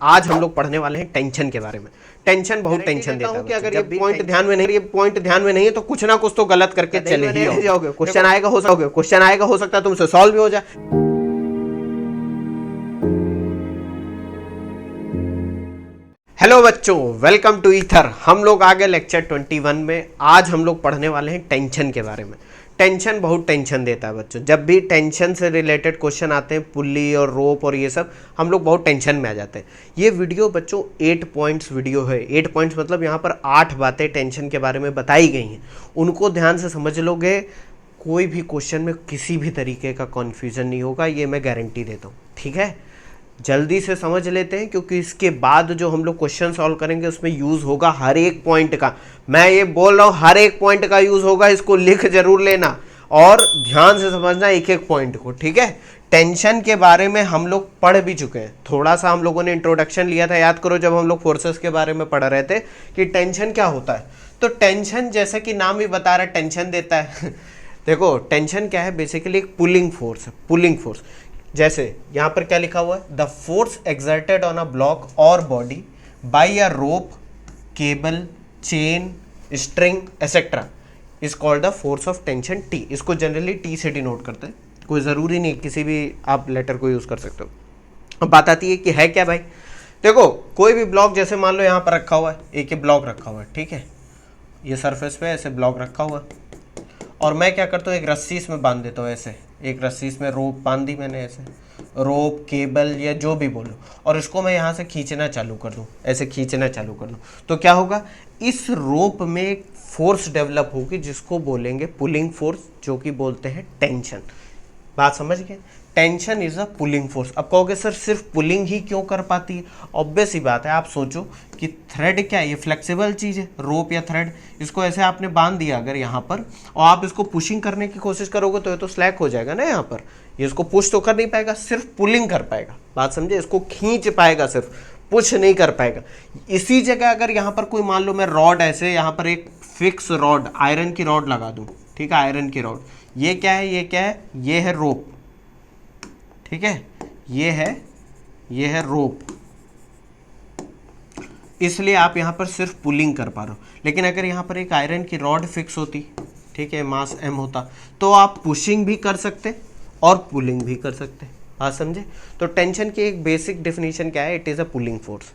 आज हम लोग पढ़ने वाले हैं टेंशन के बारे में। टेंशन बहुत टेंशन देता है कि अगर ये पॉइंट ध्यान में नहीं है तो कुछ ना कुछ तो गलत करके चले ही जाओगे। क्वेश्चन आएगा हो सकता है तुमसे सॉल्व भी हो जाए। हेलो बच्चों, वेलकम टू ईथर। हम लोग आगे लेक्चर 21 में आज हम लोग पढ़ने वाले हैं टेंशन के बारे में। टेंशन बहुत टेंशन देता है बच्चों। जब भी टेंशन से रिलेटेड क्वेश्चन आते हैं, पुल्ली और रोप और ये सब, हम लोग बहुत टेंशन में आ जाते हैं। ये वीडियो बच्चों 8 पॉइंट्स वीडियो है। 8 पॉइंट्स मतलब यहाँ पर 8 बातें टेंशन के बारे में बताई गई हैं। उनको ध्यान से समझ लोगे, कोई भी क्वेश्चन में किसी भी तरीके का कन्फ्यूजन नहीं होगा, ये मैं गारंटी देता हूँ। ठीक है, जल्दी से समझ लेते हैं क्योंकि इसके बाद जो हम लोग क्वेश्चन सॉल्व करेंगे उसमें यूज होगा हर एक पॉइंट का। मैं ये बोल रहा हूँ हर एक पॉइंट का यूज होगा, इसको लिख जरूर लेना और ध्यान से समझना एक एक पॉइंट को। ठीक है, टेंशन के बारे में हम लोग पढ़ भी चुके हैं। थोड़ा सा हम लोगों ने इंट्रोडक्शन लिया था, याद करो, जब हम लोग फोर्सेस के बारे में पढ़ रहे थे कि टेंशन क्या होता है। तो टेंशन जैसे कि नाम ही बता रहा है, टेंशन देता है। देखो टेंशन क्या है, बेसिकली एक पुलिंग फोर्स है। पुलिंग फोर्स जैसे यहां पर क्या लिखा हुआ है, the force exerted on a block और body by a rope, cable, chain, string etcetera is called the force of tension T. इसको जनरली टी से डिनोट करते हैं, कोई ज़रूरी नहीं, किसी भी आप लेटर को यूज़ कर सकते हो। अब बात आती है कि है क्या भाई। देखो कोई भी ब्लॉक, जैसे मान लो यहाँ पर रखा हुआ है, एक ही ब्लॉक रखा हुआ है, ठीक है, ये सरफेस पे ऐसे ब्लॉक रखा हुआ है और मैं क्या करता हूँ, एक रस्सी इसमें बांध देता हूँ। ऐसे एक रस्सी इसमें रोप बांध दी मैंने, ऐसे रोप, केबल या जो भी बोलो, और इसको मैं यहाँ से खींचना चालू कर दूँ, ऐसे खींचना चालू कर दूँ, तो क्या होगा, इस रोप में एक फोर्स डेवलप होगी जिसको बोलेंगे पुलिंग फोर्स, जो कि बोलते हैं टेंशन। बात समझ गए, tension is a pulling force. अब कहोगे सर सिर्फ पुलिंग ही क्यों कर पाती है। ऑब्वियस ही बात है, आप सोचो कि थ्रेड क्या है, ये फ्लेक्सिबल चीज़ है, रोप या थ्रेड, इसको ऐसे आपने बांध दिया अगर यहाँ पर, और आप इसको पुशिंग करने की कोशिश करोगे तो ये तो स्लैक हो जाएगा ना यहाँ पर, ये इसको पुश तो कर नहीं पाएगा, सिर्फ पुलिंग कर पाएगा। बात समझे, इसको खींच पाएगा, सिर्फ पुश नहीं कर पाएगा। इसी जगह अगर यहाँ पर कोई, मान लो मैं रॉड ऐसे यहाँ पर एक फिक्स रॉड, आयरन की रॉड लगा दूँ, ठीक है, आयरन की रॉड, ये क्या है, ये क्या है, ये है रोप, ठीक है, ये है रोप, इसलिए आप यहां पर सिर्फ पुलिंग कर पा रहे हो। लेकिन अगर यहां पर एक आयरन की रॉड फिक्स होती, ठीक है, मास m होता, तो आप पुशिंग भी कर सकते और पुलिंग भी कर सकते। बात समझे। तो टेंशन की एक बेसिक डेफिनेशन क्या है, it is a pulling force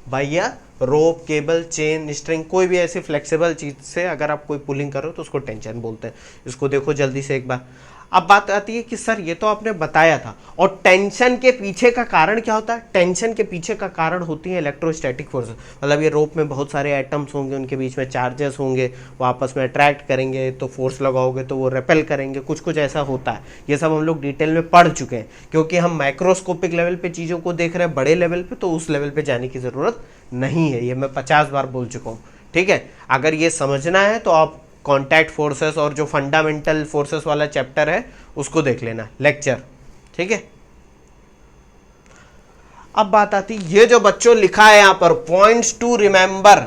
by a rope, cable, chain, string, कोई भी ऐसी फ्लेक्सिबल चीज से अगर आप कोई पुलिंग करो तो उसको टेंशन बोलते हैं। इसको देखो जल्दी से एक बार। अब बात आती है कि सर ये तो आपने बताया था, और टेंशन के पीछे का कारण क्या होता है। टेंशन के पीछे का कारण होती है इलेक्ट्रोस्टैटिक फोर्स। मतलब ये रोप में बहुत सारे एटम्स होंगे, उनके बीच में चार्जेस होंगे, वो आपस में अट्रैक्ट करेंगे, तो फोर्स लगाओगे तो वो रेपेल करेंगे, कुछ कुछ ऐसा होता है। ये सब हम लोग डिटेल में पढ़ चुके हैं, क्योंकि हम माइक्रोस्कोपिक लेवल पे चीज़ों को देख रहे हैं, बड़े लेवल पे तो उस लेवल पे जाने की ज़रूरत नहीं है, ये मैं 50 बार बोल चुका हूँ। ठीक है, अगर ये समझना है तो आप कॉन्टैक्ट फोर्सेस और जो फंडामेंटल फोर्सेस वाला चैप्टर है उसको देख लेना, लेक्चर, ठीक है। अब बात आती, ये जो बच्चों लिखा है यहां पर पॉइंट्स टू रिमेंबर,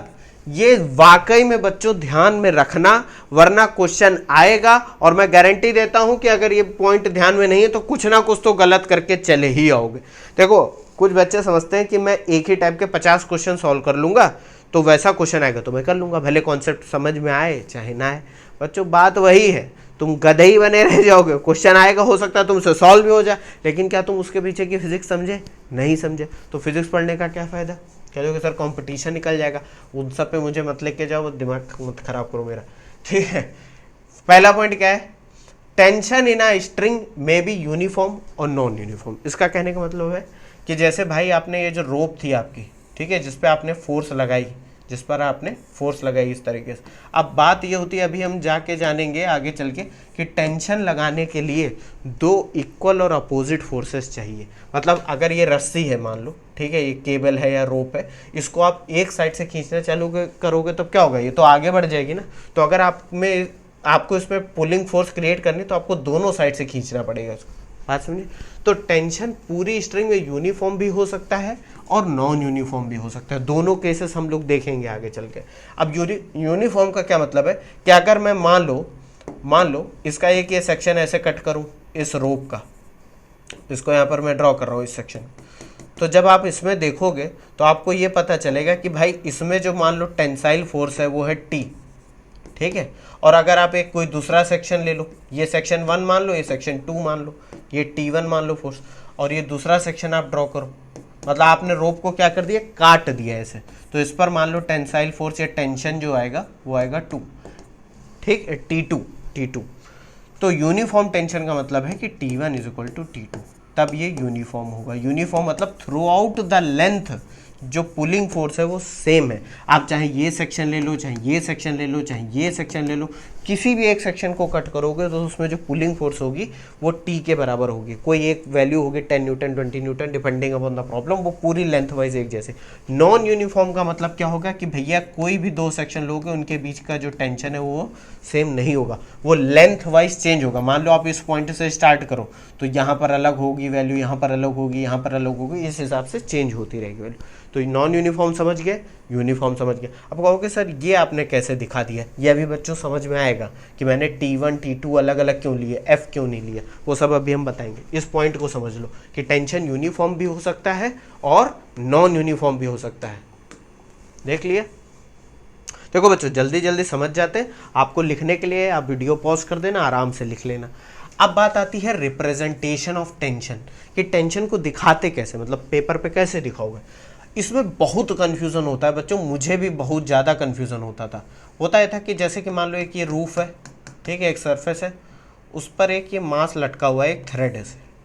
ये वाकई में बच्चों ध्यान में रखना, वरना क्वेश्चन आएगा और मैं गारंटी देता हूं कि अगर ये पॉइंट ध्यान में नहीं है तो कुछ ना कुछ तो गलत करके चले ही आओगे। देखो कुछ बच्चे समझते हैं कि मैं एक ही टाइप के 50 क्वेश्चन सॉल्व कर लूंगा, तो वैसा क्वेश्चन आएगा तो मैं कर लूंगा, भले कॉन्सेप्ट समझ में आए चाहे ना आए। बच्चों बात वही है, तुम गधे ही बने रह जाओगे। क्वेश्चन आएगा, हो सकता है तुमसे सॉल्व भी हो जाए, लेकिन क्या तुम उसके पीछे की फिजिक्स समझे, नहीं समझे, तो फिजिक्स पढ़ने का क्या फ़ायदा। कह लो कि सर कंपटीशन निकल जाएगा, उन सब पे मुझे मत लेके जाओ, दिमाग मत खराब करो मेरा। ठीक है, पहला पॉइंट क्या है, tension in a string may be uniform और नॉन यूनिफॉर्म। इसका कहने का मतलब है कि जैसे भाई आपने ये जो रोप थी आपकी, ठीक है, जिस पे आपने फोर्स लगाई, जिस पर आपने फोर्स लगाई इस तरीके से। अब बात ये होती है, अभी हम जाके जानेंगे आगे चल के, कि टेंशन लगाने के लिए दो इक्वल और अपोजिट फोर्सेस चाहिए। मतलब अगर ये रस्सी है मान लो, ठीक है, ये केबल है या रोप है, इसको आप एक साइड से खींचना चालू करोगे तो क्या होगा, ये तो आगे बढ़ जाएगी ना। तो अगर आपको इसमें पुलिंग फोर्स क्रिएट करनी तो आपको दोनों साइड से खींचना पड़ेगा इसको। बात समझिए। तो टेंशन पूरी स्ट्रिंग में यूनिफॉर्म भी हो सकता है और नॉन यूनिफॉर्म भी हो सकता है, दोनों केसेस हम लोग देखेंगे आगे चल के। अब यूनिफॉर्म का क्या मतलब है कि अगर मैं मान लो इसका एक ये सेक्शन ऐसे कट करूं इस रोप का, इसको यहाँ पर मैं ड्रॉ कर रहा हूँ इस सेक्शन, तो जब आप इसमें देखोगे तो आपको ये पता चलेगा कि भाई इसमें जो मान लो टेंसाइल फोर्स है वो है T, ठीक है। और अगर आप एक कोई दूसरा सेक्शन ले लो, ये सेक्शन 1 मान लो, ये सेक्शन 2 मान लो, ये T1 मान लो फोर्स, और ये दूसरा सेक्शन आप ड्रॉ करो, मतलब आपने रोप को क्या कर दिया, काट दिया ऐसे, तो इस पर मान लो टेंसाइल फोर्स या टेंशन जो आएगा वो आएगा 2, ठीक है, T2। तो यूनिफॉर्म टेंशन का मतलब है कि T1 is equal to T2, तब ये यूनिफॉर्म होगा। यूनिफॉर्म मतलब थ्रू आउट द लेंथ जो पुलिंग फोर्स है वो सेम है। आप चाहे ये सेक्शन ले लो, चाहे ये सेक्शन ले लो, चाहे ये सेक्शन ले लो, किसी भी एक सेक्शन को कट करोगे तो उसमें जो पुलिंग फोर्स होगी वो T के बराबर होगी। कोई एक वैल्यू होगी 10 Newton 20 Newton depending upon the problem, वो पूरी लेंथ वाइज एक जैसे। नॉन यूनिफॉर्म का मतलब क्या होगा कि भैया कोई भी दो सेक्शन लोगे उनके बीच का जो टेंशन है वो सेम नहीं होगा, वो लेंथ वाइज चेंज होगा। मान लो आप इस पॉइंट से स्टार्ट करो तो यहाँ पर अलग होगी वैल्यू, यहाँ पर अलग होगी, यहाँ पर अलग होगी, इस हिसाब से चेंज होती रहेगी वैल्यू। तो नॉन यूनिफॉर्म समझ गए, यूनिफॉर्म समझ गए। अब कहोगे सर ये आपने कैसे दिखा दिया, ये अभी बच्चों समझ में आएगा कि मैंने T1 T2 अलग अलग क्यों लिए, F क्यों नहीं लिया, वो सब अभी हम बताएंगे। इस पॉइंट को समझ लो कि टेंशन यूनिफॉर्म भी हो सकता है और नॉन यूनिफॉर्म भी हो सकता है। देख लिया। देखो बच्चों जल्दी जल्दी समझ जाते हैं, आपको लिखने के लिए आप वीडियो पॉज कर देना, आराम से लिख लेना। अब बात आती है रिप्रेजेंटेशन ऑफ टेंशन, कि टेंशन को दिखाते कैसे, मतलब पेपर पे कैसे दिखाओगे। इसमें बहुत कन्फ्यूज़न होता है बच्चों, मुझे भी बहुत ज़्यादा कन्फ्यूज़न होता है था कि जैसे कि मान लो एक ये रूफ है, ठीक है, एक सरफेस है, उस पर एक ये मास लटका हुआ है, एक थ्रेड है,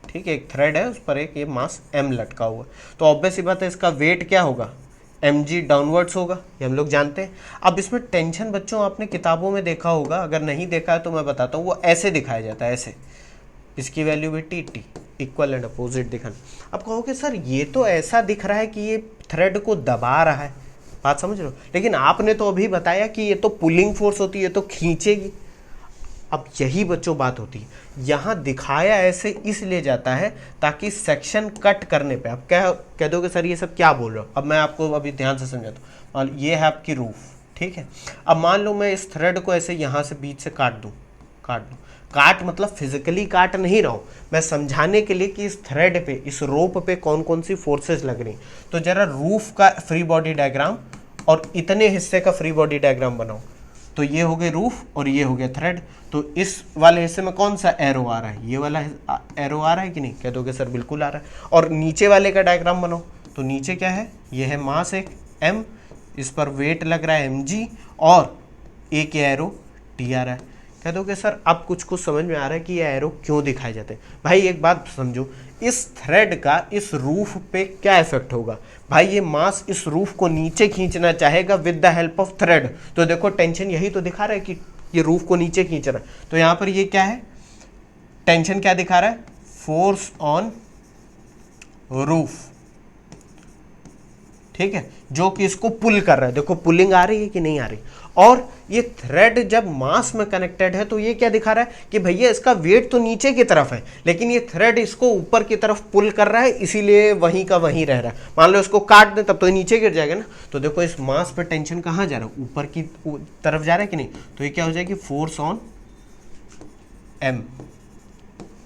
ठीक है, एक थ्रेड है, उस पर एक ये मास M लटका हुआ है। तो ऑब्वियस सी बात है इसका वेट क्या होगा, mg डाउनवर्ड्स होगा, ये हम लोग जानते हैं। अब इसमें टेंशन बच्चों आपने किताबों में देखा होगा, अगर नहीं देखा है तो मैं बताता हूँ, वो ऐसे दिखाया जाता है, ऐसे, इसकी वैल्यू भी T इक्वल एंड अपोजिट दिखाना। अब कहोगे सर ये तो ऐसा दिख रहा है कि ये थ्रेड को दबा रहा है, बात समझ रहे हो, लेकिन आपने तो अभी बताया कि ये तो पुलिंग फोर्स होती है, तो खींचेगी। अब यही बच्चों बात होती है, यहाँ दिखाया ऐसे इसलिए जाता है ताकि सेक्शन कट करने पे आप क्या कह दोगे सर ये सब क्या बोल रहे हो। अब मैं आपको अभी ध्यान से समझाता हूँ। मान लो ये है आपकी रूफ, ठीक है। अब मान लो मैं इस थ्रेड को ऐसे यहाँ से बीच से काट दूँ, काट मतलब फिजिकली काट नहीं रहा हूँ, मैं समझाने के लिए कि इस थ्रेड पे, इस रोप पे कौन कौन सी फोर्सेस लग रही। तो जरा रूफ का फ्री बॉडी डायग्राम और इतने हिस्से का फ्री बॉडी डायग्राम बनाओ। तो ये हो गए रूफ और ये हो गया थ्रेड। तो इस वाले हिस्से में कौन सा एरो आ रहा है, ये वाला एरो आ रहा है कि नहीं, कह दोगे सर बिल्कुल आ रहा है। और नीचे वाले का डायग्राम बनाओ, तो नीचे क्या है, ये है मास एक M, इस पर वेट लग रहा है mg, और एक एरो T आ रहा है। कह दोगे सर अब कुछ समझ में आ रहा है कि ये एरो क्यों दिखाए जाते हैं। भाई एक बात समझो, इस थ्रेड का इस रूफ पे क्या इफेक्ट होगा। भाई ये मास इस रूफ को नीचे खींचना चाहेगा with the help of thread. तो देखो टेंशन यही तो दिखा रहा है कि ये रूफ को नीचे खींच रहा है। तो यहाँ पर ये क्या है, टेंशन क्या दिखा रहा है, फोर्स ऑन रूफ, ठीक है, जो कि इसको पुल कर रहा है। देखो पुलिंग आ रही है कि नहीं आ रही। और ये थ्रेड जब मास में कनेक्टेड है तो ये क्या दिखा रहा है कि भैया इसका वेट तो नीचे की तरफ है, लेकिन ये थ्रेड इसको ऊपर की तरफ पुल कर रहा है, इसीलिए वहीं का वहीं रह रहा है। मान लो इसको काट दे तब तो ये नीचे गिर जाएगा ना। तो देखो इस मास पे टेंशन कहाँ जा रहा है, ऊपर की तरफ जा रहा है कि नहीं। तो ये क्या हो जाएगी, फोर्स ऑन M।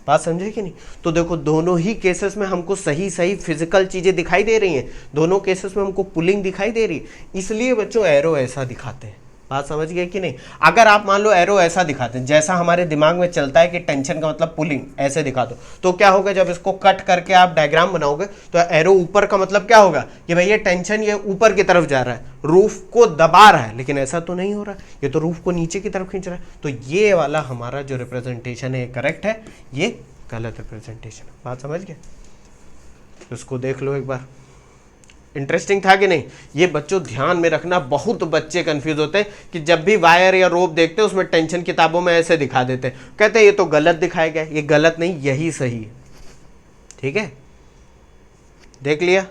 बात समझे कि नहीं। तो देखो दोनों ही केसेस में हमको सही सही फिजिकल चीजें दिखाई दे रही हैं, दोनों केसेस में हमको पुलिंग दिखाई दे रही है, इसलिए बच्चों एरो ऐसा दिखाते हैं। बात समझ गए कि नहीं। अगर आप मान लो एरो ऐसा दिखाते हैं, जैसा हमारे दिमाग में चलता है कि टेंशन का मतलब पुलिंग, ऐसे दिखा दो, तो क्या होगा, जब इसको कट करके आप डायग्राम बनाओगे तो एरो ऊपर का मतलब क्या होगा कि भाई ये टेंशन ये ऊपर की तरफ जा रहा है, रूफ को दबा रहा है, लेकिन ऐसा तो नहीं हो रहा, ये तो रूफ को नीचे की तरफ खींच रहा है। तो ये वाला हमारा जो रिप्रेजेंटेशन है करेक्ट है, ये गलत रिप्रेजेंटेशन है। बात समझ गए, इसको देख लो एक बार। इंटरेस्टिंग था कि नहीं। ये बच्चों ध्यान में रखना, बहुत बच्चे कंफ्यूज होते हैं कि जब भी वायर या रोप देखते हैं उसमें टेंशन किताबों में ऐसे दिखा देते हैं, कहते हैं ये तो गलत दिखाया गया। ये गलत नहीं, यही सही है, ठीक है। देख लिया।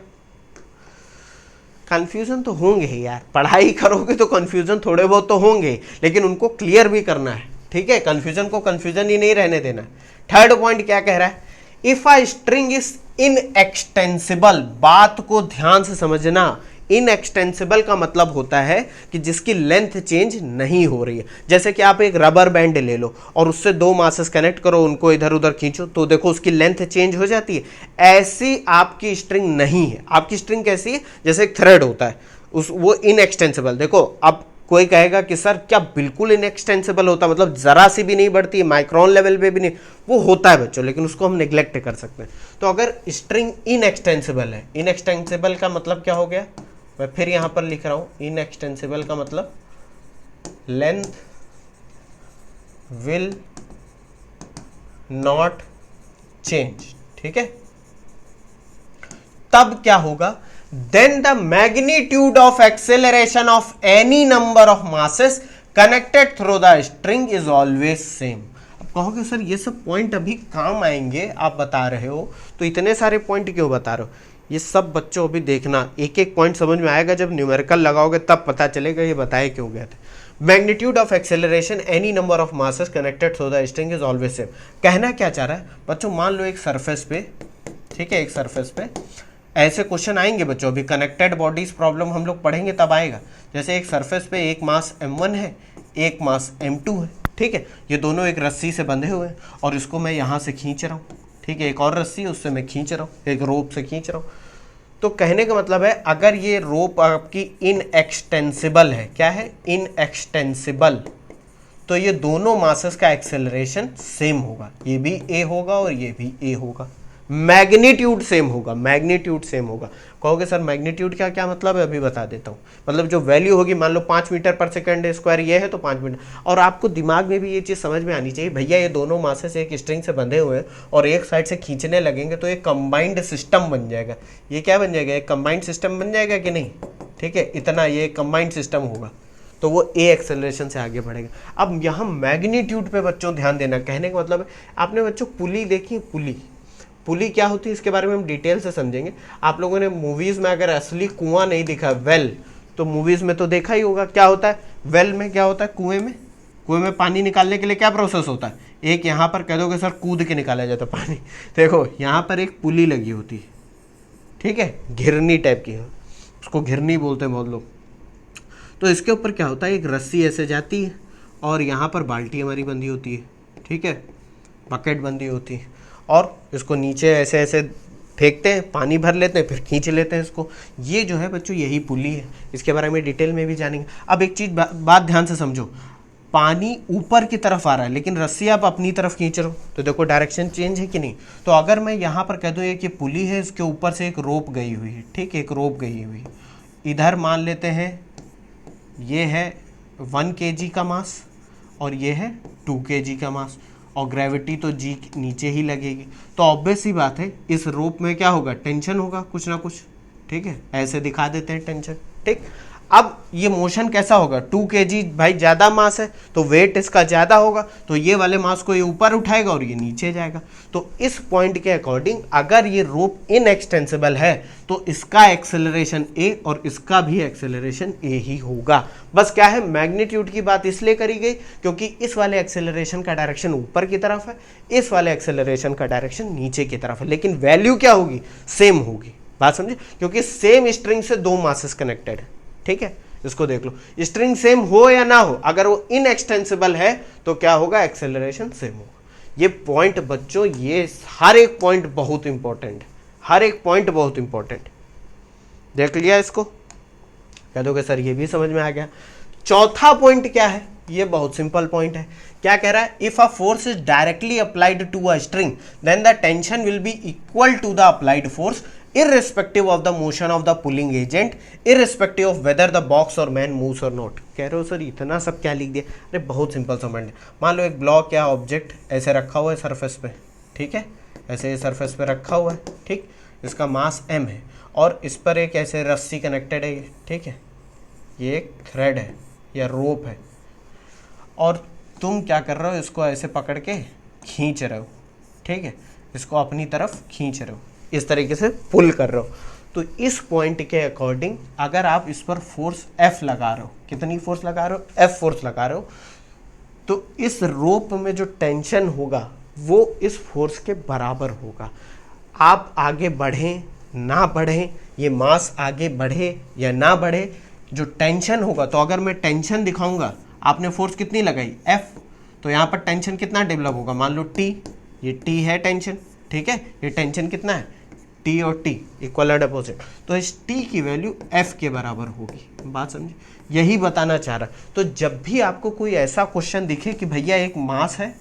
कंफ्यूजन तो होंगे ही यार, पढ़ाई करोगे तो कंफ्यूजन थोड़े बहुत तो होंगे, लेकिन उनको क्लियर भी करना है, ठीक है। कंफ्यूजन को कंफ्यूजन ही नहीं रहने देना। थर्ड पॉइंट क्या कह रहा है, if a string is inextensible, बात को ध्यान से समझना, इनएक्सटेंसिबल का मतलब होता है कि जिसकी लेंथ चेंज नहीं हो रही है। जैसे कि आप एक रबर बैंड ले लो और उससे दो मासेस कनेक्ट करो, उनको इधर उधर खींचो, तो देखो उसकी लेंथ चेंज हो जाती है। ऐसी आपकी स्ट्रिंग नहीं है। आपकी स्ट्रिंग कैसी है? जैसे एक थ्रेड होता है, उस वो इनएक्सटेंसिबल। देखो अब कोई कहेगा कि सर क्या बिल्कुल इनएक्सटेंसिबल होता, मतलब जरा सी भी नहीं बढ़ती है, माइक्रोन लेवल पे भी नहीं। वो होता है बच्चों, लेकिन उसको हम नेग्लेक्ट कर सकते हैं। तो अगर स्ट्रिंग इनएक्सटेंसिबल है, इनएक्सटेंसिबल का मतलब क्या हो गया? मैं फिर यहां पर लिख रहा हूं, इनएक्सटेंसिबल का मतलब लेंथ विल नॉट चेंज। ठीक है, तब क्या होगा? Then the magnitude of acceleration of any number of masses connected through the string is always same. अब कहोगे सर ये सब पॉइंट अभी काम आएंगे, आप बता रहे हो, तो इतने सारे पॉइंट क्यों बता रहे हो? ये सब बच्चों अभी देखना, एक एक पॉइंट समझ में आएगा जब न्यूमेरिकल लगाओगे, तब पता चलेगा ये बताए क्यों गए थे। Magnitude of acceleration any number of masses connected through the string is always same. कहना क्या चाह रहा है बच्चों? मान लो एक सरफेस पे, ठीक है, एक सरफेस पे ऐसे क्वेश्चन आएंगे बच्चों, अभी कनेक्टेड बॉडीज प्रॉब्लम हम लोग पढ़ेंगे तब आएगा। जैसे एक सरफेस पे एक मास m1 है, एक मास m2 है, ठीक है, ये दोनों एक रस्सी से बंधे हुए हैं और इसको मैं यहाँ से खींच रहा हूँ, ठीक है, एक और रस्सी है उससे मैं खींच रहा हूँ, एक रोप से खींच रहा हूँ। तो कहने का मतलब है अगर ये रोप आपकी इनएक्सटेंसिबल है, क्या है? इनएक्सटेंसिबल, तो ये दोनों मासेस का एक्सेलरेशन सेम होगा, ये भी a होगा और ये भी a होगा, मैग्नीट्यूड सेम होगा, मैग्नीट्यूड सेम होगा। कहोगे सर मैग्नीट्यूड क्या क्या मतलब है? अभी बता देता हूँ। मतलब जो वैल्यू होगी, मान लो 5 मीटर पर सेकंड स्क्वायर ये है तो 5 मीटर। और आपको दिमाग में भी ये चीज़ समझ में आनी चाहिए, भैया ये दोनों मासेस एक स्ट्रिंग से बंधे हुए हैं और एक साइड से खींचने लगेंगे तो एक कंबाइंड सिस्टम बन जाएगा। ये क्या बन जाएगा? एक कंबाइंड सिस्टम बन जाएगा कि नहीं? ठीक है, इतना ये कंबाइंड सिस्टम होगा तो वो ए एक्सेलरेशन से आगे बढ़ेगा। अब यहाँ मैग्नीट्यूड पे बच्चों ध्यान देना, कहने का मतलब है, आपने बच्चों पुली देखी? पुली, पुली क्या होती है इसके बारे में हम डिटेल से समझेंगे। आप लोगों ने मूवीज में अगर असली कुआं नहीं दिखा, वेल, तो मूवीज में तो देखा ही होगा। क्या होता है वेल में? क्या होता है कुएं में पानी निकालने के लिए क्या प्रोसेस होता है? एक यहाँ पर कह दोगे सर कूद के निकाला जाता है पानी। देखो यहाँ पर एक पुली लगी होती है, ठीक है, घिरनी टाइप की है, उसको घिरनी बोलते हैं बहुत लोग। तो इसके ऊपर क्या होता है? एक रस्सी ऐसे जाती है और यहाँ पर बाल्टी हमारी बंधी होती है, ठीक है, बकेट बंधी होती है, और इसको नीचे ऐसे ऐसे फेंकते हैं, पानी भर लेते हैं, फिर खींच लेते हैं इसको। ये जो है बच्चों यही पुली है, इसके बारे में डिटेल में भी जानेंगे। अब एक चीज़ बात ध्यान से समझो, पानी ऊपर की तरफ आ रहा है लेकिन रस्सी आप अपनी तरफ खींच रहे हो, तो देखो डायरेक्शन चेंज है कि नहीं? तो अगर मैं यहाँ पर कह दूँ एक ये पुली है, इसके ऊपर से एक रोप गई हुई है, ठीक है, एक रोप गई हुई है, इधर मान लेते हैं ये है 1 kg का मास और ये है 2 kg का मास, और ग्रेविटी तो जी नीचे ही लगेगी, तो ऑब्वियस सी बात है इस रोप में क्या होगा? टेंशन होगा कुछ ना कुछ, ठीक है, ऐसे दिखा देते हैं टेंशन, ठीक। अब ये मोशन कैसा होगा? 2 kg भाई ज़्यादा मास है तो वेट इसका ज़्यादा होगा, तो ये वाले मास को ये ऊपर उठाएगा और ये नीचे जाएगा। तो इस पॉइंट के अकॉर्डिंग अगर ये रोप इनएक्सटेंसिबल है तो इसका एक्सेलरेशन a और इसका भी एक्सेलरेशन a ही होगा। बस क्या है, मैग्नीट्यूड की बात इसलिए करी गई क्योंकि इस वाले एक्सेलरेशन का डायरेक्शन ऊपर की तरफ है, इस वाले एक्सेलरेशन का डायरेक्शन नीचे की तरफ है, लेकिन वैल्यू क्या होगी? सेम होगी। बात समझे? क्योंकि सेम स्ट्रिंग से दो मासेस कनेक्टेड है, ठीक है, इसको देख लो, स्ट्रिंग सेम हो या ना हो, अगर वो इनएक्सटेंसिबल है तो क्या होगा? एक्सेलरेशन सेम होगा। ये पॉइंट बच्चों, ये हर एक पॉइंट बहुत इंपॉर्टेंट है, हर एक पॉइंट बहुत इंपॉर्टेंट। देख लिया इसको? कह दोगे सर ये भी समझ में आ गया। चौथा पॉइंट क्या है? ये बहुत सिंपल पॉइंट है। क्या कह रहा है? If a force is directly applied to a string then the tension will be equal to the applied force irrespective of the motion of the pulling agent, irrespective of whether the box or man moves or not। कह रहे हो sir इतना सब क्या लिख दिया? अरे बहुत सिंपल समझ है। मान लो एक ब्लॉक या ऑब्जेक्ट ऐसे रखा हुआ है सरफेस पे, ठीक है, ऐसे सरफेस पे रखा हुआ है, ठीक, इसका मास m है और इस पर एक ऐसे रस्सी कनेक्टेड है, ठीक है, ये एक थ्रेड है या रोप है, और तुम क्या कर रहे हो? इसको ऐसे पकड़ के खींच रहे हो, ठीक है, इसको अपनी तरफ खींच रहे हो, इस तरीके से पुल कर रहे हो। तो इस पॉइंट के अकॉर्डिंग अगर आप इस पर फोर्स F लगा रहे हो, कितनी फोर्स लगा रहे हो? F फोर्स लगा रहे हो, तो इस रोप में जो टेंशन होगा वो इस फोर्स के बराबर होगा। आप आगे बढ़ें ना बढ़ें, ये मास आगे बढ़े या ना बढ़े, जो टेंशन होगा, तो अगर मैं टेंशन दिखाऊंगा, आपने फोर्स कितनी लगाई F, तो यहाँ पर टेंशन कितना डेवलप होगा, मान लो T, ये T है टेंशन, ठीक है, ये टेंशन कितना है T और T इक्वल एंड अपोजिट, तो इस T की वैल्यू F के बराबर होगी। बात समझे, यही बताना चाह रहा। तो जब भी आपको कोई ऐसा क्वेश्चन दिखे कि भैया एक मास है,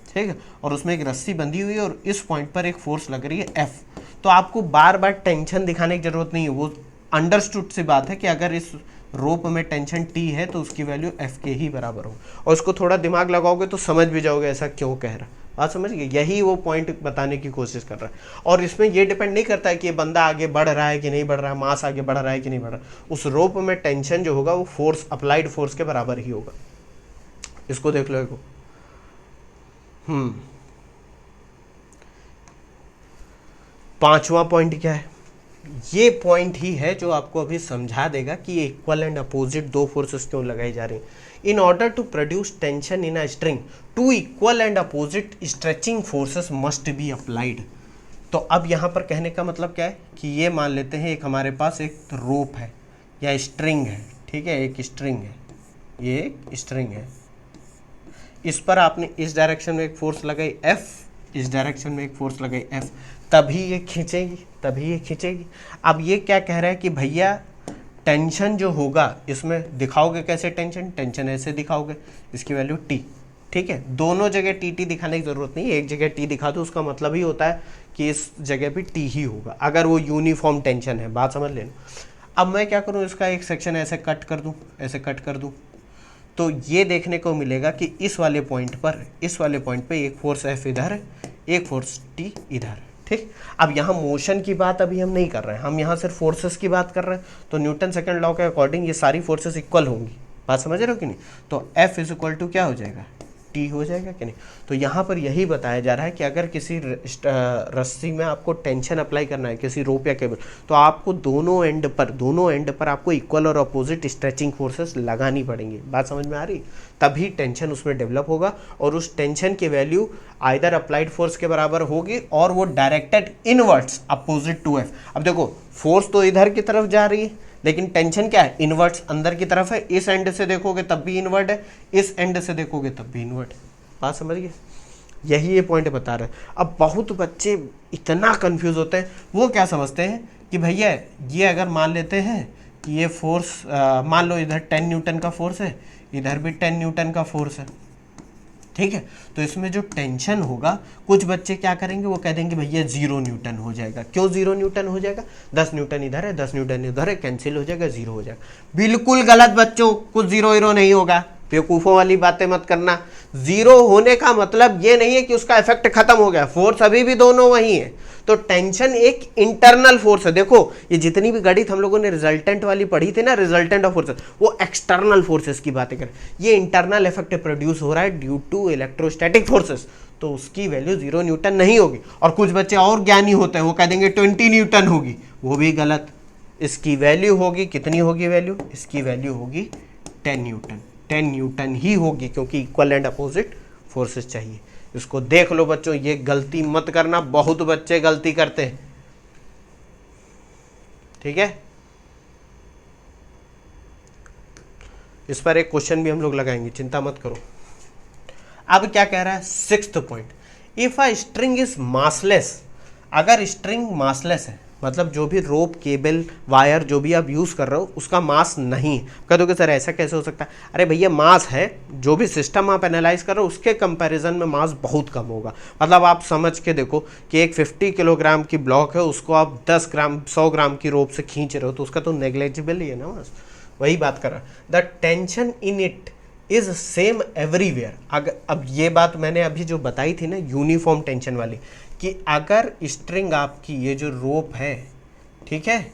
ठीक है, और उसमें एक रस्सी बंधी हुई है और इस पॉइंट पर एक फोर्स लग रही है F, तो आपको बार बार टेंशन दिखाने की जरूरत नहीं है। वो अंडरस्टूड सी बात है कि अगर इस रोप में टेंशन T है तो उसकी वैल्यू F के ही बराबर हो, और उसको थोड़ा दिमाग लगाओगे तो समझ भी जाओगे ऐसा क्यों कह रहा। बात समझ गए, यही वो पॉइंट बताने की कोशिश कर रहा है। और इसमें ये डिपेंड नहीं करता है कि ये बंदा आगे बढ़ रहा है कि नहीं बढ़ रहा है, मास आगे बढ़ रहा है कि नहीं बढ़ रहा है, उस रोप में टेंशन जो होगा वो फोर्स, अप्लाइड फोर्स के बराबर ही होगा। इसको देख लो एक। पांचवा पॉइंट क्या है, ये पॉइंट ही है जो आपको अभी समझा देगा कि ये इक्वल एंड अपोजिट दो फोर्सेस क्यों लगाई जा रही हैं। In order to produce tension in a string, two equal and opposite stretching forces must be applied. तो अब यहाँ पर कहने का मतलब क्या है कि ये मान लेते हैं एक हमारे पास एक रोप है या स्ट्रिंग है, ठीक है, एक स्ट्रिंग है, ये एक स्ट्रिंग है, इस पर आपने इस डायरेक्शन में एक फोर्स लगाई F, इस डायरेक्शन में एक फोर्स लगाई F, तभी ये खींचेगी, तभी ये खींचेगी। अब ये क्या कह रहा है कि भैया टेंशन जो होगा इसमें दिखाओगे कैसे, टेंशन ऐसे दिखाओगे, इसकी वैल्यू T, ठीक है। दोनों जगह टी दिखाने की जरूरत नहीं, एक जगह T दिखा दो, उसका मतलब ही होता है कि इस जगह भी T ही होगा अगर वो यूनिफॉर्म टेंशन है। बात समझ लेना। अब मैं क्या करूँ, इसका एक सेक्शन ऐसे कट कर दूँ, ऐसे कट कर दूँ, तो ये देखने को मिलेगा कि इस वाले पॉइंट पर, इस वाले पॉइंट पे एक फोर्स F इधर है, एक फोर्स T इधर है, ठीक। अब यहाँ मोशन की बात अभी हम नहीं कर रहे हैं, हम यहाँ सिर्फ फोर्सेस की बात कर रहे हैं। तो न्यूटन सेकंड लॉ के अकॉर्डिंग ये सारी फोर्सेस इक्वल होंगी। बात समझ रहे हो कि नहीं। तो F इज इक्वल टू क्या हो जाएगा, T हो जाएगा कि नहीं। तो यहाँ पर यही बताया जा रहा है कि अगर किसी रस्सी में आपको टेंशन अप्लाई करना है, किसी रोप या केबल, तो आपको दोनों एंड पर आपको इक्वल और अपोजिट स्ट्रेचिंग फोर्सेस लगानी पड़ेंगी। बात समझ में आ रही, तभी टेंशन उसमें डेवलप होगा और उस टेंशन की वैल्यू आइदर अप्लाइड फोर्स के बराबर होगी और वो directed inverts opposite to F। अब देखो फोर्स तो इधर की तरफ जा रही है, लेकिन टेंशन क्या है, इनवर्ट्स अंदर की तरफ है। इस एंड से देखोगे तब भी इनवर्ट है, इस एंड से देखोगे तब भी इनवर्ट है। बात समझिए, यही ये पॉइंट बता रहे हैं। अब बहुत बच्चे इतना कंफ्यूज होते हैं, वो क्या समझते हैं कि भैया ये अगर मान लेते हैं कि ये फोर्स, मान लो इधर 10 न्यूटन का फोर्स है, इधर भी 10 न्यूटन का फोर्स है, ठीक है, तो इसमें जो टेंशन होगा, कुछ बच्चे क्या करेंगे, वो कह देंगे भैया 0 न्यूटन हो जाएगा। क्यों 0 न्यूटन हो जाएगा, 10 न्यूटन इधर है, 10 न्यूटन इधर है, कैंसिल हो जाएगा, 0 हो जाएगा। बिल्कुल गलत बच्चों, कुछ 0 नहीं होगा, बेवकूफ़ों वाली बातें मत करना। 0 होने का मतलब ये नहीं है कि उसका इफेक्ट खत्म हो गया, फोर्स अभी भी दोनों वही है। तो टेंशन एक इंटरनल फोर्स है। देखो ये जितनी भी गणित हम लोगों ने रिजल्टेंट वाली पढ़ी थी ना, रिजल्टेंट ऑफ फोर्सेस, वो एक्सटर्नल फोर्सेस की बातें करें। ये इंटरनल इफेक्ट प्रोड्यूस हो रहा है ड्यू टू इलेक्ट्रोस्टैटिक फोर्सेस, तो उसकी वैल्यू 0 न्यूटन नहीं होगी। और कुछ बच्चे और ज्ञानी होते हैं, वो कह देंगे 20 न्यूटन होगी, वो भी गलत। इसकी वैल्यू होगी, कितनी होगी वैल्यू, इसकी वैल्यू होगी 10 न्यूटन। 10 न्यूटन ही होगी, क्योंकि इक्वल एंड अपोजिट फोर्सेस चाहिए। इसको देख लो बच्चों, ये गलती मत करना, बहुत बच्चे गलती करते हैं, ठीक है। इस पर एक क्वेश्चन भी हम लोग लगाएंगे, चिंता मत करो। अब क्या कह रहा है, 6th point, if a string is massless, अगर स्ट्रिंग मासलेस है, मतलब जो भी रोप, केबल, वायर जो भी आप यूज़ कर रहे हो उसका मास नहीं। कह दोगे सर ऐसा कैसे हो सकता है, अरे भैया मास है, जो भी सिस्टम आप एनालाइज कर रहे हो उसके कंपैरिजन में मास बहुत कम होगा। मतलब आप समझ के देखो कि एक 50 किलोग्राम की ब्लॉक है, उसको आप 10 ग्राम 100 ग्राम की रोप से खींच रहे हो, तो उसका तो नेग्लेजिबल ही है ना मास। वही बात कर रहा, the tension in it is same everywhere. अगर अब ये बात मैंने अभी जो बताई थी ना यूनिफॉर्म टेंशन वाली, कि अगर स्ट्रिंग आपकी ये जो रोप है, ठीक है,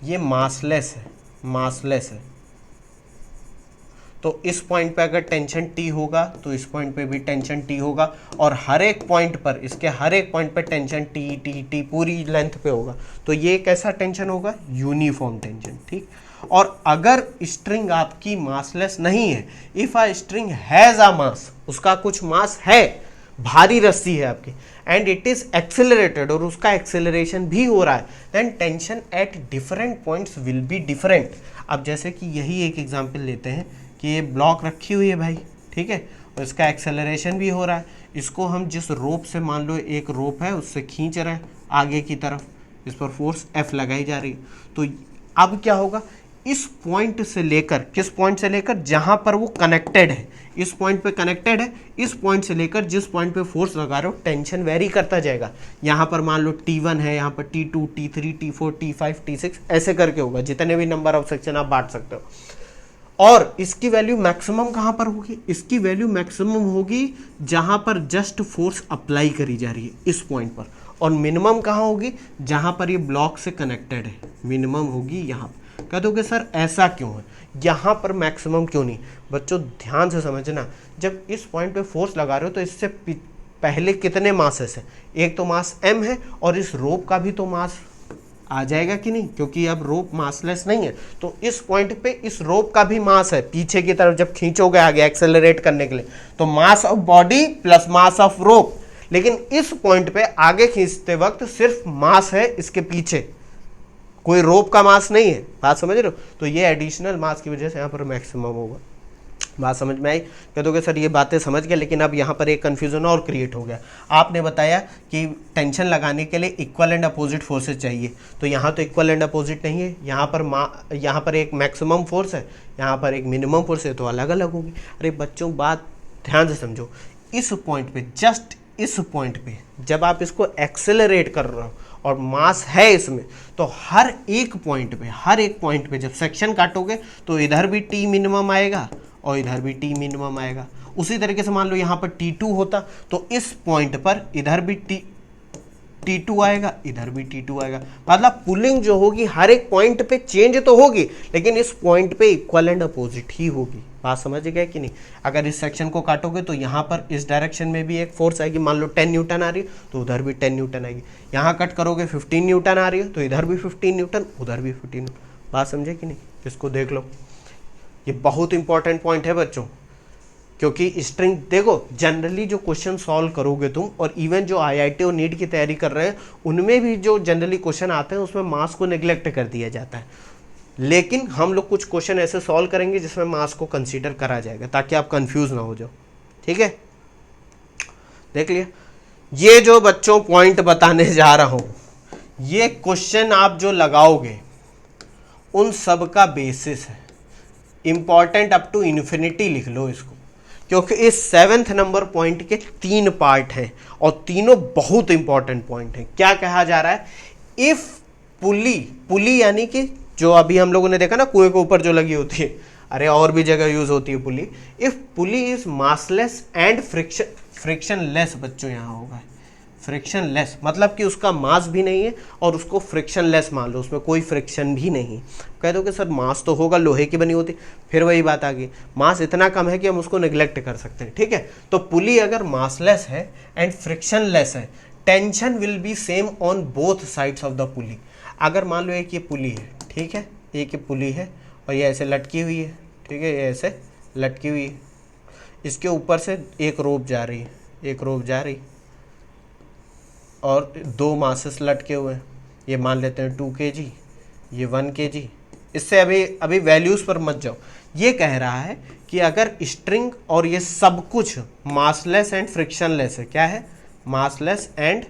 ये मासलेस है, मासलेस है, तो इस पॉइंट पे अगर टेंशन T होगा तो इस पॉइंट पे भी टेंशन T होगा, और हर एक पॉइंट पर, इसके हर एक पॉइंट पे टेंशन T T T पूरी लेंथ पे होगा। तो ये कैसा टेंशन होगा, यूनिफॉर्म टेंशन, ठीक। और अगर स्ट्रिंग आपकी मासलेस नहीं है, if a string has a mass, उसका कुछ मास है, भारी रस्सी है आपकी, एंड इट इज एक्सेलरेटेड, और उसका एक्सेलरेशन भी हो रहा है, then tension at different points will be different. अब जैसे कि यही एक एग्जांपल लेते हैं कि ये ब्लॉक रखी हुई है भाई, ठीक है, और इसका एक्सेलरेशन भी हो रहा है, इसको हम जिस रोप से, मान लो एक रोप है उससे खींच रहे हैं आगे की तरफ, इस पर फोर्स F लगाई जा रही है, तो अब क्या होगा, इस पॉइंट से लेकर, किस पॉइंट से लेकर, जहां पर वो कनेक्टेड है, इस पॉइंट पे कनेक्टेड है, इस पॉइंट से लेकर जिस पॉइंट पे फोर्स लगा रहे हो, टेंशन वेरी करता जाएगा। यहाँ पर मान लो T1 है, यहाँ पर T2, T3, T4, T5, T6 ऐसे करके होगा, जितने भी नंबर ऑफ सेक्शन आप बांट सकते हो। और इसकी वैल्यू मैक्सिमम कहाँ पर होगी, इसकी वैल्यू मैक्सिमम होगी जहां पर जस्ट फोर्स अप्लाई करी जा रही है इस पॉइंट पर, और मिनिमम कहाँ होगी, जहां पर ये ब्लॉक से कनेक्टेड है, मिनिमम होगी यहाँ पर। कह दोगे सर ऐसा क्यों है, यहाँ पर मैक्सिमम क्यों नहीं? बच्चों ध्यान से समझना, जब इस पॉइंट पे फोर्स लगा रहे हो तो इससे पहले कितने मासेस हैं, एक तो मास m है, और इस रोप का भी तो मास आ जाएगा कि नहीं, क्योंकि अब रोप मासलेस नहीं है, तो इस पॉइंट पे इस रोप का भी मास है, पीछे की तरफ जब खींचोगे आगे एक्सेलरेट करने के लिए, तो mass of body plus mass of rope. लेकिन इस पॉइंट पे आगे खींचते वक्त सिर्फ मास है इसके पीछे, कोई रोप का मास नहीं है, बात समझ रहे हो? तो ये एडिशनल मास की वजह से यहाँ पर मैक्सिमम होगा। बात समझ में आई? कह दोगे सर ये बातें समझ गए, लेकिन अब यहाँ पर एक कन्फ्यूजन और क्रिएट हो गया। आपने बताया कि टेंशन लगाने के लिए इक्वल एंड अपोजिट फोर्सेज चाहिए, तो यहाँ तो इक्वल एंड अपोजिट नहीं है, यहाँ पर एक मैक्सिमम फोर्स है, यहाँ पर एक मिनिमम फोर्स है, तो अलग अलग होगी। अरे बच्चों बात ध्यान से समझो, इस पॉइंट पे, जस्ट इस पॉइंट पे जब आप इसको एक्सेलरेट कर रहे हो और मास है इसमें, तो हर एक पॉइंट पे जब सेक्शन काटोगे तो इधर भी T मिनिमम आएगा और इधर भी T मिनिमम आएगा। उसी तरीके से मान लो यहाँ पर T2 होता तो इस पॉइंट पर इधर भी T2 आएगा, इधर भी T2 आएगा। मतलब पुलिंग जो होगी हर एक पॉइंट पे चेंज तो होगी, लेकिन इस पॉइंट पे इक्वल एंड अपोजिट ही होगी। बात समझ गए कि नहीं? अगर इस सेक्शन को काटोगे तो यहाँ पर इस डायरेक्शन में भी एक फोर्स आएगी, मान लो 10 न्यूटन आ रही है तो उधर भी 10 न्यूटन आएगी। यहाँ कट करोगे 15 न्यूटन आ रही है तो इधर भी 15 न्यूटन, उधर भी 15 न्यूटन। बात समझे कि नहीं? इसको देख लो, ये बहुत इंपॉर्टेंट पॉइंट है बच्चों, क्योंकि स्ट्रिंग देखो, जनरली जो क्वेश्चन सॉल्व करोगे तुम, और इवन जो IIT और नीट की तैयारी कर रहे हैं उनमें भी जो जनरली क्वेश्चन आते हैं उसमें मास को नेग्लेक्ट कर दिया जाता है, लेकिन हम लोग कुछ क्वेश्चन ऐसे सॉल्व करेंगे जिसमें मास को कंसीडर करा जाएगा ताकि आप कंफ्यूज ना हो जाओ। ठीक है, देख लिया। ये जो बच्चों पॉइंट बताने जा रहा हूं, ये क्वेश्चन आप जो लगाओगे उन सब का बेसिस है। इंपॉर्टेंट अप टू इन्फिनिटी लिख लो इसको, क्योंकि इस 7th नंबर पॉइंट के 3 पार्ट हैं और तीनों बहुत इंपॉर्टेंट पॉइंट हैं। क्या कहा जा रहा है? इफ पुली यानी कि जो अभी हम लोगों ने देखा ना कुएं के ऊपर जो लगी होती है, अरे और भी जगह यूज होती है pulley. If pulley is massless and frictionless, बच्चों यहाँ होगा फ्रिक्शनलेस, मतलब कि उसका मास भी नहीं है और उसको फ्रिक्शनलेस मान लो, उसमें कोई फ्रिक्शन भी नहीं। कह दो कि सर मास तो होगा, लोहे की बनी होती, फिर वही बात आ गई, मास इतना कम है कि हम उसको निगलेक्ट कर सकते हैं। ठीक है, तो पुली अगर मासलेस है एंड फ्रिक्शनलेस है, tension will B same on both sides of the पुली। अगर मान लो एक ये पुली है, ठीक है, एक ये पुली है और ये ऐसे लटकी हुई है, ठीक है, ये ऐसे लटकी हुई है, इसके ऊपर से एक रोप जा रही है, एक रोप जा रही और 2 मासेस लटके हुए हैं, ये मान लेते हैं 2 kg, ये 1 kg। इससे अभी वैल्यूज़ पर मत जाओ। ये कह रहा है कि अगर स्ट्रिंग और ये सब कुछ मासलेस एंड फ्रिक्शनलेस है, क्या है? मासलेस एंड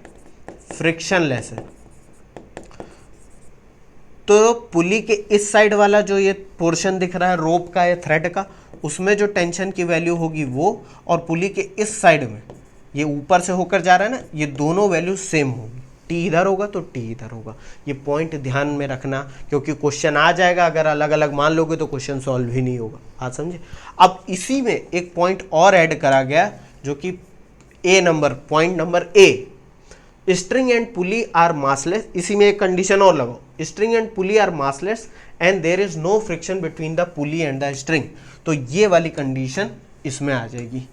फ्रिक्शनलेस है, तो पुली के इस साइड वाला जो ये पोर्शन दिख रहा है रोप का या थ्रेड का, उसमें जो टेंशन की वैल्यू होगी वो, और पुली के इस साइड में ये ऊपर से होकर जा रहा है ना, ये दोनों वैल्यू सेम होगी। टी इधर होगा तो टी इधर होगा। ये पॉइंट ध्यान में रखना, क्योंकि क्वेश्चन आ जाएगा, अगर अलग अलग मान लोगे तो क्वेश्चन सॉल्व ही नहीं होगा। बात समझे? अब इसी में एक पॉइंट और ऐड करा गया जो कि point number A, string and pulley are massless. इसी में एक कंडीशन और लगाओ, string and pulley are massless and there is no friction between the pulley and the string. तो ये वाली कंडीशन इसमें आ जाएगी।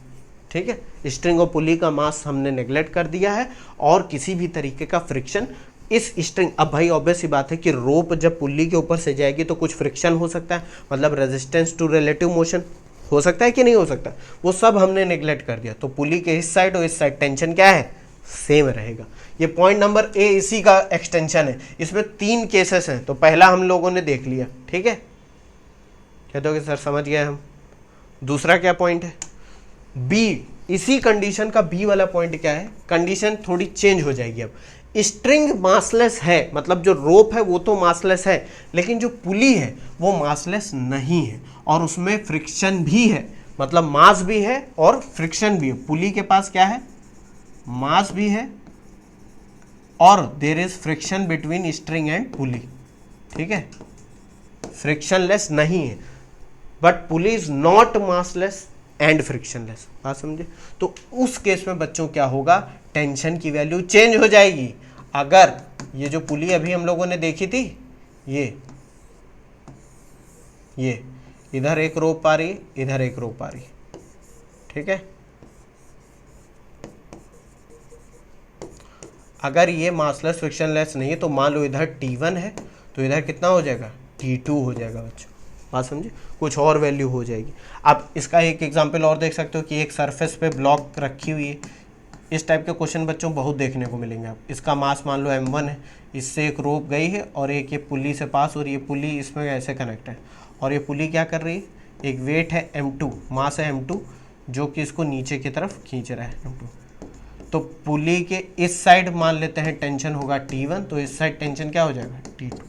ठीक है, स्ट्रिंग और पुली का मास हमने नेग्लेक्ट कर दिया है और किसी भी तरीके का फ्रिक्शन इस स्ट्रिंग, अब भाई ऑब्वियस सी बात है कि रोप जब पुली के ऊपर से जाएगी तो कुछ फ्रिक्शन हो सकता है, मतलब रेजिस्टेंस टू रिलेटिव मोशन हो सकता है कि नहीं हो सकता, वो सब हमने नेग्लेक्ट कर दिया। तो पुली के इस साइड और इस साइड टेंशन क्या है, सेम रहेगा। ये पॉइंट नंबर ए इसी का एक्सटेंशन है। इसमें 3 केसेस हैं, तो पहला हम लोगों ने देख लिया, ठीक है, कहते हो कि सर समझ गए हम। दूसरा क्या पॉइंट है, बी, इसी कंडीशन का बी वाला पॉइंट क्या है, कंडीशन थोड़ी चेंज हो जाएगी। अब स्ट्रिंग मासलेस है, मतलब जो रोप है वो तो मासलेस है, लेकिन जो पुली है वो मासलेस नहीं है और उसमें फ्रिक्शन भी है, मतलब मास भी है और फ्रिक्शन भी है। पुली के पास क्या है, मास भी है और there is friction between string and pulley, ठीक है, फ्रिक्शनलेस नहीं है, but pulley is not massless and frictionless. बात समझे? तो उस केस में बच्चों क्या होगा, टेंशन की वैल्यू चेंज हो जाएगी। अगर ये जो पुली अभी हम लोगों ने देखी थी, ये इधर एक रोप आ रही, इधर एक रोप आ रही, ठीक है, अगर ये मासलेस फ्रिक्शनलेस नहीं है तो मान लो इधर T1 है तो इधर कितना हो जाएगा, T2 हो जाएगा बच्चों। बात समझे? कुछ और वैल्यू हो जाएगी। आप इसका एक एग्जांपल और देख सकते हो कि एक सरफेस पे ब्लॉक रखी हुई है। इस टाइप के क्वेश्चन बच्चों बहुत देखने को मिलेंगे। आप इसका मास मान लो m1 है, इससे एक रोप गई है और एक ये पुली से पास, और ये पुली इसमें ऐसे कनेक्ट है, और ये पुली क्या कर रही है, एक वेट है m2, मास है m2 जो कि इसको नीचे की तरफ खींच रहा है m2। तो पुली के इस साइड मान लेते हैं टेंशन होगा T1, तो इस साइड टेंशन क्या हो जाएगा, T2।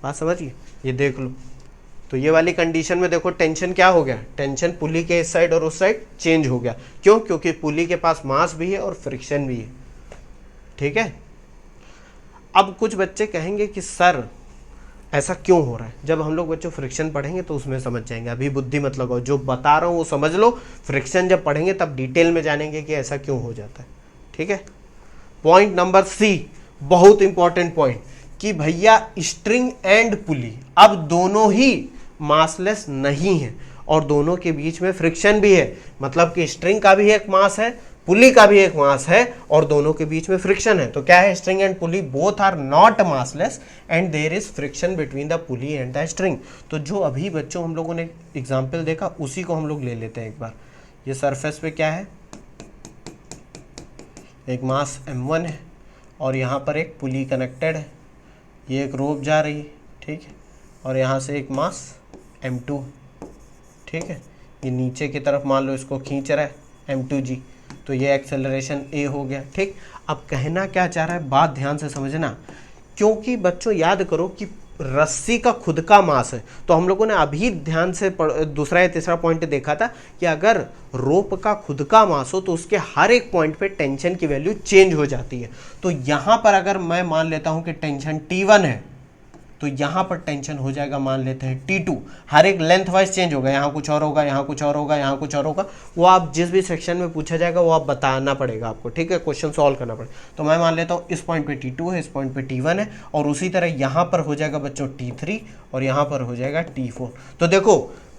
बात समझिए, ये देख लो। तो ये वाली कंडीशन में देखो टेंशन क्या हो गया, टेंशन पुली के इस साइड और उस साइड चेंज हो गया। क्यों? क्योंकि पुली के पास मास भी है और फ्रिक्शन भी है, ठीक है। अब कुछ बच्चे कहेंगे कि सर ऐसा क्यों हो रहा है। जब हम लोग बच्चों फ्रिक्शन पढ़ेंगे तो उसमें समझ जाएंगे, अभी बुद्धि मत लगाओ, जो बता रहा हूँ वो समझ लो। फ्रिक्शन जब पढ़ेंगे तब डिटेल में जानेंगे कि ऐसा क्यों हो जाता है, ठीक है। पॉइंट नंबर सी, बहुत इंपॉर्टेंट पॉइंट, कि भैया स्ट्रिंग एंड पुली अब दोनों ही मासलेस नहीं है और दोनों के बीच में फ्रिक्शन भी है, मतलब कि स्ट्रिंग का भी एक मास है, पुली का भी एक मास है और दोनों के बीच में फ्रिक्शन है। तो क्या है, string and pulley both are not massless and there is friction between the pulley and the string. तो जो अभी बच्चों हम लोगों ने एग्जाम्पल देखा उसी को हम लोग ले लेते हैं एक बार। ये सरफेस पे क्या है, एक मास m1 है और यहाँ पर एक पुली कनेक्टेड है, ये एक रोप जा रही है, ठीक है, और यहाँ से एक मास m2, ठीक है, ये नीचे की तरफ मान लो इसको खींच रहा है m2g, तो ये एक्सेलरेशन a हो गया, ठीक। अब कहना क्या चाह रहा है, बात ध्यान से समझना, क्योंकि बच्चों याद करो कि रस्सी का खुद का मास है। तो हम लोगों ने अभी ध्यान से दूसरा या तीसरा पॉइंट देखा था कि अगर रोप का खुद का मास हो तो उसके हर एक पॉइंट पे टेंशन की वैल्यू चेंज हो जाती है। तो यहाँ पर अगर मैं मान लेता हूँ कि टेंशन T1 है तो यहाँ पर टेंशन हो जाएगा, मान लेते हैं T2, हर एक लेंथ वाइज चेंज होगा, यहाँ कुछ और होगा, यहाँ कुछ और होगा, यहाँ कुछ और होगा, वो आप जिस भी सेक्शन में पूछा जाएगा वो आप बताना पड़ेगा आपको, ठीक है, क्वेश्चन सॉल्व करना पड़ेगा। तो मैं मान लेता हूँ इस पॉइंट पे T2 है, इस पॉइंट पे T1 है, और उसी तरह यहाँ पर हो जाएगा बच्चों T3 और यहाँ पर हो जाएगा T4। तो देखो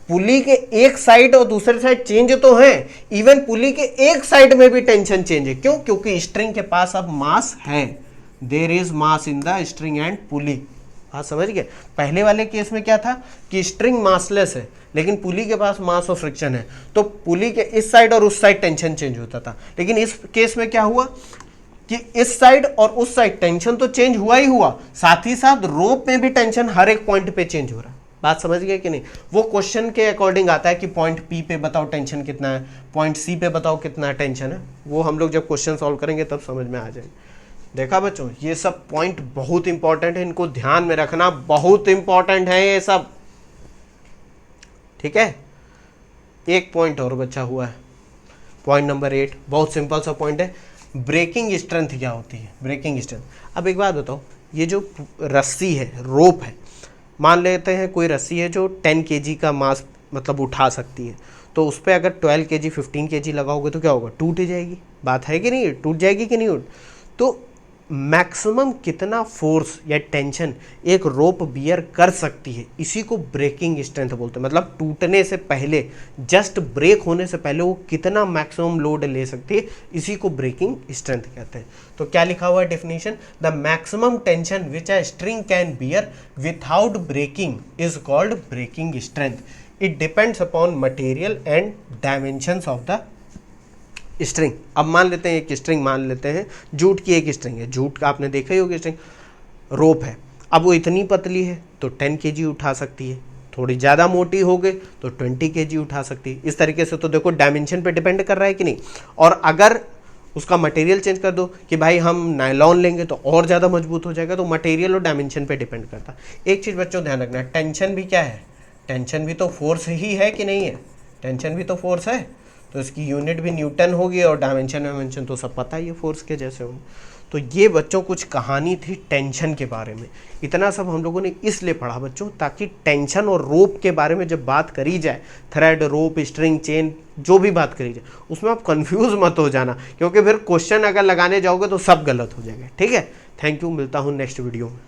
पुली के एक साइड और दूसरे साइड चेंज तो है, इवन पुली के एक साइड में भी टेंशन चेंज है। क्यों? क्योंकि स्ट्रिंग के पास अब मास है, there is mass in the string and pulley. हाँ समझ गए। पहले वाले केस में क्या था कि स्ट्रिंग मासलेस है लेकिन पुली के पास मास और फ्रिक्शन है, तो पुली के इस साइड और उस साइड टेंशन चेंज होता था। लेकिन इस केस में क्या हुआ कि इस साइड और उस साइड टेंशन तो चेंज हुआ ही हुआ, साथ ही साथ रोप में भी टेंशन हर एक पॉइंट पे चेंज हो रहा है। बात समझ गए कि नहीं? वो क्वेश्चन के अकॉर्डिंग आता है कि पॉइंट पी पे बताओ टेंशन कितना है, पॉइंट सी पे बताओ कितना टेंशन है। वो हम लोग जब क्वेश्चन सॉल्व करेंगे तब समझ में आ जाएगा। देखा बच्चों, ये सब पॉइंट बहुत इंपॉर्टेंट है, इनको ध्यान में रखना, बहुत इंपॉर्टेंट है ये सब, ठीक है। एक पॉइंट और बचा हुआ है, पॉइंट नंबर 8, बहुत सिंपल सा पॉइंट है। ब्रेकिंग स्ट्रेंथ क्या होती है? Breaking strength. अब एक बात बताओ, ये जो रस्सी है, रोप है, मान लेते हैं कोई रस्सी है जो 10 kg का मास मतलब उठा सकती है, तो उस पर अगर 12 kg 15 kg लगाओगे तो क्या होगा? टूट जाएगी। बात है कि नहीं? टूट जाएगी कि नहीं? तो मैक्सिमम कितना फोर्स या टेंशन एक रोप बियर कर सकती है, इसी को ब्रेकिंग स्ट्रेंथ बोलते हैं। मतलब टूटने से पहले, जस्ट ब्रेक होने से पहले वो कितना मैक्सिमम लोड ले सकती है, इसी को ब्रेकिंग स्ट्रेंथ कहते हैं। तो क्या लिखा हुआ है definition? The maximum tension which a string can bear without breaking is called breaking strength. It depends upon material and dimensions of the string. अब मान लेते हैं एक स्ट्रिंग मान लेते हैं, जूट की एक स्ट्रिंग है, जूट का आपने देखा ही होगा स्ट्रिंग, रोप है। अब वो इतनी पतली है तो 10 kg उठा सकती है, थोड़ी ज़्यादा मोटी हो गई तो 20 kg उठा सकती है। इस तरीके से तो देखो डायमेंशन पे डिपेंड कर रहा है कि नहीं। और अगर उसका मटेरियल चेंज कर दो कि भाई हम नायलॉन लेंगे तो और ज़्यादा मजबूत हो जाएगा, तो मटेरियल और डायमेंशन पे डिपेंड करता है। एक चीज़ बच्चों ध्यान रखना, टेंशन भी क्या है, टेंशन भी तो फोर्स ही है कि नहीं है, टेंशन भी तो फोर्स है, तो इसकी यूनिट भी न्यूटन होगी और डायमेंशन तो सब पता ही है फोर्स के जैसे होंगे। तो ये बच्चों कुछ कहानी थी टेंशन के बारे में। इतना सब हम लोगों ने इसलिए पढ़ा बच्चों ताकि टेंशन और रोप के बारे में जब बात करी जाए, थ्रेड, रोप, स्ट्रिंग, चेन, जो भी बात करी जाए उसमें आप कंफ्यूज मत हो जाना, क्योंकि फिर क्वेश्चन अगर लगाने जाओगे तो सब गलत हो जाएगा। ठीक है, थैंक यू, मिलता हूँ नेक्स्ट वीडियो में।